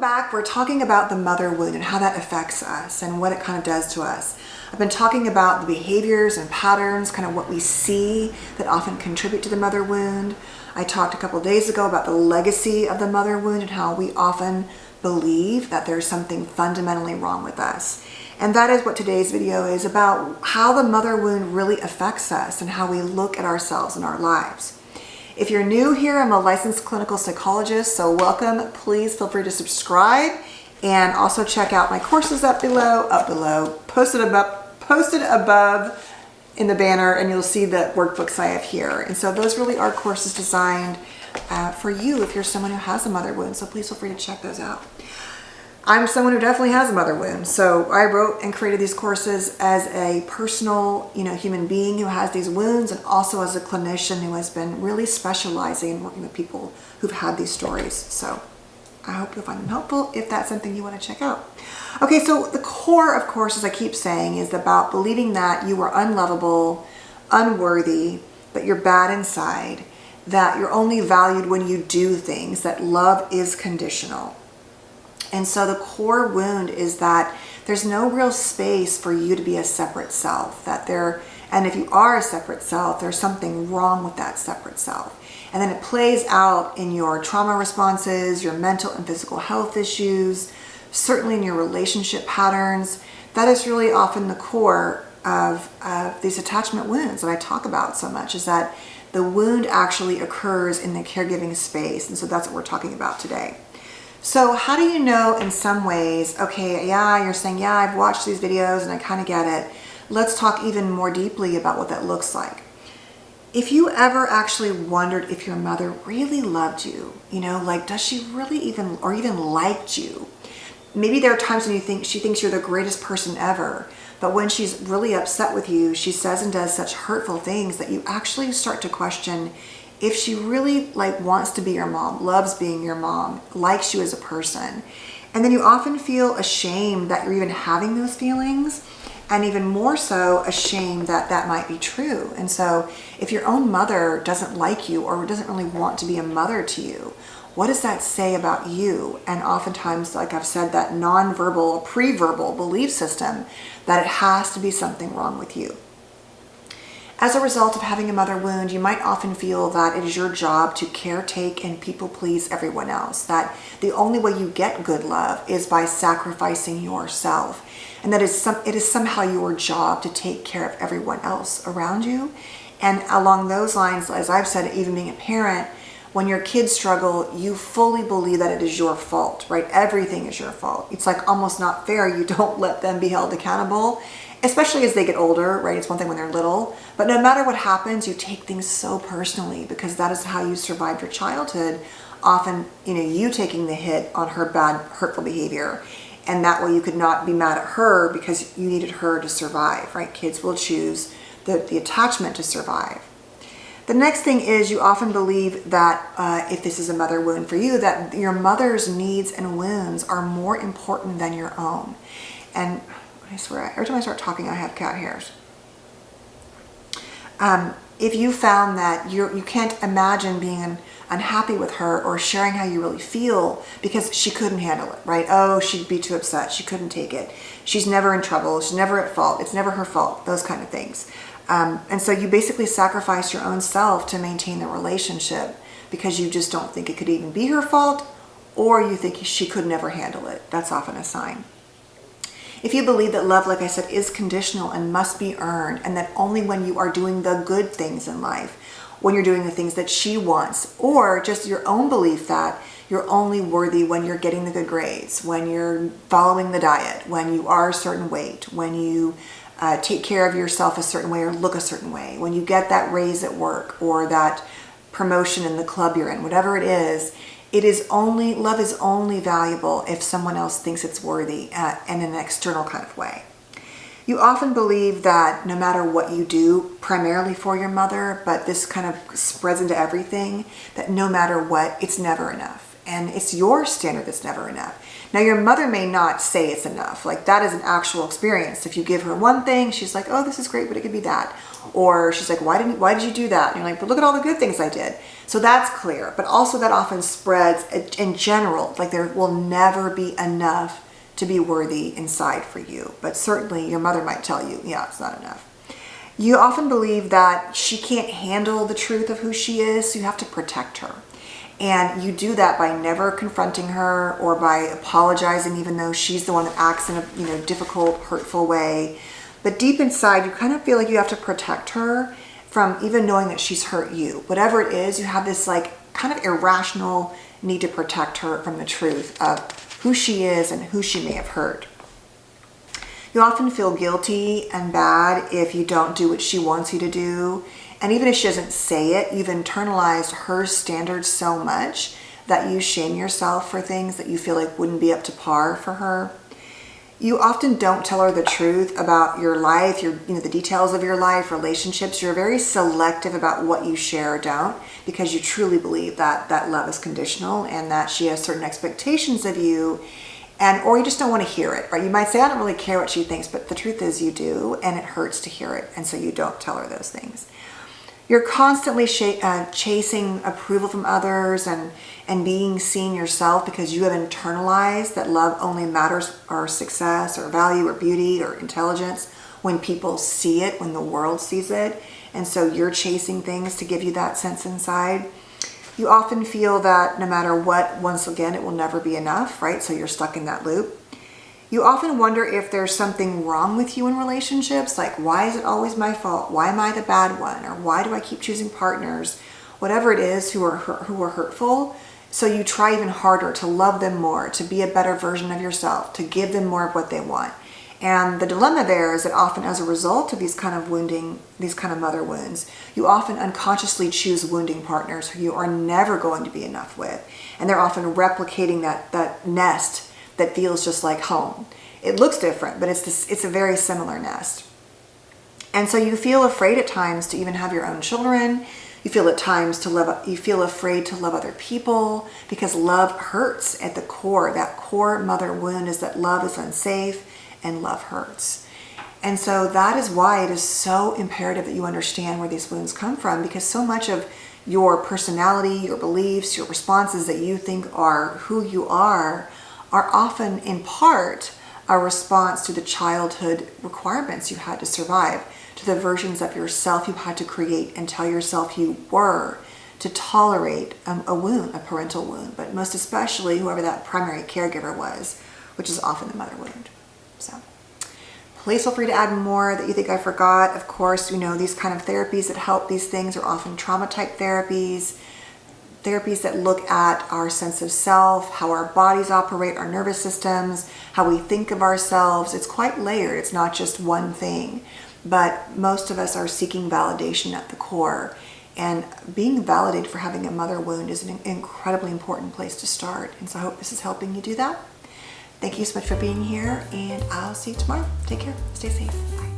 back. We're talking about the mother wound and how that affects us and what it kind of does to us. I've been talking about the behaviors and patterns, kind of what we see that often contribute to the mother wound. I talked a couple of days ago about the legacy of the mother wound and how we often believe that there's something fundamentally wrong with us. And that is what today's video is about, how the mother wound really affects us and how we look at ourselves and our lives. If you're new here, I'm a licensed clinical psychologist, so welcome. Please feel free to subscribe and also check out my courses up below, posted above in the banner, and you'll see the workbooks I have here. And so those really are courses designed for you if you're someone who has a mother wound, so please feel free to check those out. I'm someone who definitely has a mother wound, so I wrote and created these courses as a personal, human being who has these wounds, and also as a clinician who has been really specializing in working with people who've had these stories. So I hope you'll find them helpful if that's something you want to check out. Okay, so the core, of course, as I keep saying, is about believing that you are unlovable, unworthy, that you're bad inside, that you're only valued when you do things, that love is conditional. And so the core wound is that there's no real space for you to be a separate self, and if you are a separate self, there's something wrong with that separate self. And then it plays out in your trauma responses, your mental and physical health issues, certainly in your relationship patterns. That is really often the core of these attachment wounds that I talk about so much, is that the wound actually occurs in the caregiving space. And so that's what we're talking about today. So how do you know in some ways, okay, yeah, you're saying, yeah, I've watched these videos and I kind of get it. Let's talk even more deeply about what that looks like. If you ever actually wondered if your mother really loved you, does she really even liked you? Maybe there are times when she thinks you're the greatest person ever, but when she's really upset with you, she says and does such hurtful things that you actually start to question if she really wants to be your mom, loves being your mom, likes you as a person. And then you often feel ashamed that you're even having those feelings, and even more so ashamed that that might be true. And so if your own mother doesn't like you or doesn't really want to be a mother to you, what does that say about you? And oftentimes, like I've said, that non-verbal, pre-verbal belief system that it has to be something wrong with you. As a result of having a mother wound, you might often feel that it is your job to caretake and people please everyone else, that the only way you get good love is by sacrificing yourself, and that it is somehow your job to take care of everyone else around you. And along those lines, as I've said, even being a parent, when your kids struggle, you fully believe that it is your fault, right? Everything is your fault. It's almost not fair you don't let them be held accountable, especially as they get older, right? It's one thing when they're little, but no matter what happens, you take things so personally because that is how you survived your childhood. Often, you taking the hit on her bad, hurtful behavior, and that way you could not be mad at her because you needed her to survive, right? Kids will choose the attachment to survive. The next thing is you often believe that if this is a mother wound for you, that your mother's needs and wounds are more important than your own. And I swear, every time I start talking, I have cat hairs. If you found that you can't imagine being unhappy with her or sharing how you really feel because she couldn't handle it, right? Oh, she'd be too upset. She couldn't take it. She's never in trouble. She's never at fault. It's never her fault. Those kind of things. And so you basically sacrifice your own self to maintain the relationship because you just don't think it could even be her fault, or you think she could never handle it. That's often a sign. If you believe that love, like I said, is conditional and must be earned, and that only when you are doing the good things in life, when you're doing the things that she wants, or just your own belief that you're only worthy when you're getting the good grades, when you're following the diet, when you are a certain weight, when you take care of yourself a certain way or look a certain way, when you get that raise at work or that promotion in the club you're in, whatever it is, love is only valuable if someone else thinks it's worthy in an external kind of way. You often believe that no matter what you do, primarily for your mother, but this kind of spreads into everything, that no matter what, it's never enough. And it's your standard that's never enough. Now, your mother may not say it's enough. Like, that is an actual experience. If you give her one thing, she's like, oh, this is great, but it could be that. Or she's like, why did you do that? And you're like, but look at all the good things I did. So that's clear. But also that often spreads in general. Like, there will never be enough to be worthy inside for you. But certainly your mother might tell you, yeah, it's not enough. You often believe that she can't handle the truth of who she is, so you have to protect her. And you do that by never confronting her or by apologizing, even though she's the one that acts in a difficult, hurtful way. But deep inside, you kind of feel like you have to protect her from even knowing that she's hurt you. Whatever it is, you have this like kind of irrational need to protect her from the truth of who she is and who she may have hurt. You often feel guilty and bad if you don't do what she wants you to do. And even if she doesn't say it, you've internalized her standards so much that you shame yourself for things that you feel like wouldn't be up to par for her. You often don't tell her the truth about your life, the details of your life, relationships. You're very selective about what you share or don't, because you truly believe that love is conditional and that she has certain expectations of you, or you just don't want to hear it, right? You might say, I don't really care what she thinks, but the truth is you do, and it hurts to hear it, and so you don't tell her those things. You're constantly chasing approval from others and being seen yourself because you have internalized that love only matters or success or value or beauty or intelligence when people see it, when the world sees it. And so you're chasing things to give you that sense inside. You often feel that no matter what, once again, it will never be enough, right? So you're stuck in that loop. You often wonder if there's something wrong with you in relationships, like why is it always my fault? Why am I the bad one? Or why do I keep choosing partners? Whatever it is who are hurtful. So you try even harder to love them more, to be a better version of yourself, to give them more of what they want. And the dilemma there is that often as a result of these kind of mother wounds, you often unconsciously choose wounding partners who you are never going to be enough with. And they're often replicating that nest that feels just like home. It looks different, but it's a very similar nest. And so you feel afraid at times to even have your own children. You feel at times you feel afraid to love other people because love hurts at the core. That core mother wound is that love is unsafe and love hurts. And so that is why it is so imperative that you understand where these wounds come from, because so much of your personality, your beliefs, your responses that you think are who you are often in part a response to the childhood requirements you had to survive, to the versions of yourself you had to create and tell yourself you were to tolerate a wound, a parental wound, but most especially whoever that primary caregiver was, which is often the mother wound. So please feel free to add more that you think I forgot. Of course, these kind of therapies that help these things are often trauma type therapies that look at our sense of self, how our bodies operate, our nervous systems, how we think of ourselves. It's quite layered. It's not just one thing, but most of us are seeking validation at the core. And being validated for having a mother wound is an incredibly important place to start. And so I hope this is helping you do that. Thank you so much for being here, and I'll see you tomorrow. Take care. Stay safe. Bye.